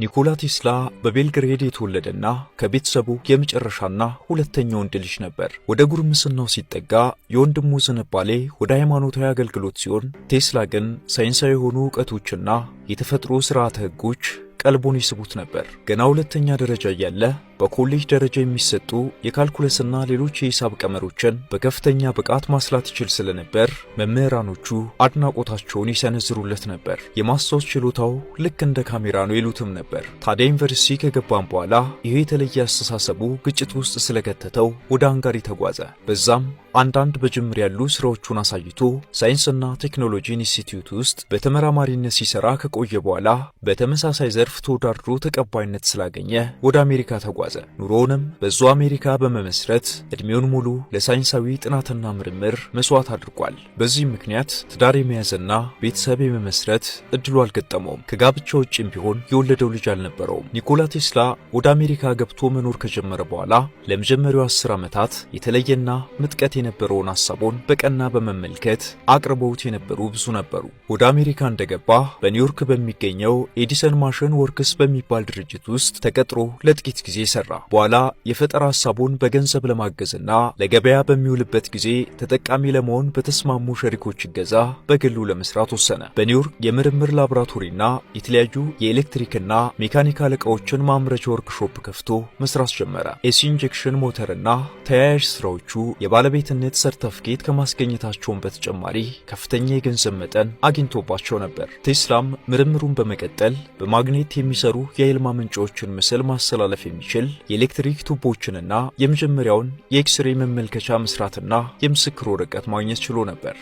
ኒኮላ ቴስላ በቤልግሬድ የተወለደና ከቤተሰቡ የመጨረሻና ሁለተኛው ወንድ ልጅ ነበር። ወደ ጉርምስናው ሲጠጋ የወንድሙ ዝንባሌ ወደ ሃይማኖታዊ አገልግሎት ሲሆን፣ ቴስላ ግን ሳይንሳዊ የሆኑ ዕውቀቶችና የተፈጥሮ ሥርዓተ ሕጎች ቀልቡን ይስቡት ነበር። ገና ሁለተኛ ደረጃ እያለ በኮሌጅ ደረጃ የሚሰጡ የካልኩለስና ሌሎች የሂሳብ ቀመሮችን በከፍተኛ ብቃት ማስላት ይችል ስለነበር መምህራኖቹ አድናቆታቸውን ይሰነዝሩለት ነበር። የማስታወስ ችሎታው ልክ እንደ ካሜራ ነው ይሉትም ነበር። ታዲያ ዩኒቨርሲቲ ከገባም በኋላ ይሄ የተለየ አስተሳሰቡ ግጭት ውስጥ ስለከተተው ወደ ሃንጋሪ ተጓዘ። በዛም አንዳንድ በጅምር ያሉ ስራዎቹን አሳይቶ ሳይንስና ቴክኖሎጂ ኢንስቲትዩት ውስጥ በተመራማሪነት ሲሰራ ከቆየ በኋላ በተመሳሳይ ዘርፍ ተወዳድሮ ተቀባይነት ስላገኘ ወደ አሜሪካ ተጓዘ። ኑሮውንም በዛው አሜሪካ በመመስረት እድሜውን ሙሉ ለሳይንሳዊ ጥናትና ምርምር መስዋዕት አድርጓል። በዚህ ምክንያት ትዳር የመያዝና ቤተሰብ የመመስረት እድሉ አልገጠመውም። ከጋብቻ ውጭም ቢሆን የወለደው ልጅ አልነበረውም። ኒኮላ ቴስላ ወደ አሜሪካ ገብቶ መኖር ከጀመረ በኋላ ለመጀመሪያው 10 ዓመታት የተለየና ምጥቀት የነበረውን ሐሳቡን በቀና በመመልከት አቅርበውት የነበሩ ብዙ ነበሩ። ወደ አሜሪካ እንደገባ በኒውዮርክ በሚገኘው ኤዲሰን ማሽን ወርክስ በሚባል ድርጅት ውስጥ ተቀጥሮ ለጥቂት ጊዜ ሰራ። በኋላ የፈጠራ ሐሳቡን በገንዘብ ለማገዝና ለገበያ በሚውልበት ጊዜ ተጠቃሚ ለመሆን በተስማሙ ሸሪኮች እገዛ በግሉ ለመስራት ወሰነ። በኒውዮርክ የምርምር ላቦራቶሪና የተለያዩ የኤሌክትሪክና ሜካኒካል ዕቃዎችን ማምረቻ ወርክሾፕ ከፍቶ መስራት ጀመረ። ኤሲ ኢንጀክሽን ሞተርና ተያያዥ ስራዎቹ የባለቤትነት ሰርተፍኬት ከማስገኘታቸውን በተጨማሪ ከፍተኛ የገንዘብ መጠን አግኝቶባቸው ነበር። ቴስላም ምርምሩን በመቀጠል በማግኔት የሚሰሩ የኃይል ማመንጫዎችን ምስል ማስተላለፍ የሚችል የኤሌክትሪክ ቱቦችንና የመጀመሪያውን የኤክስሬይ መመልከቻ መስራትና የምስክር ወረቀት ማግኘት ችሎ ነበር።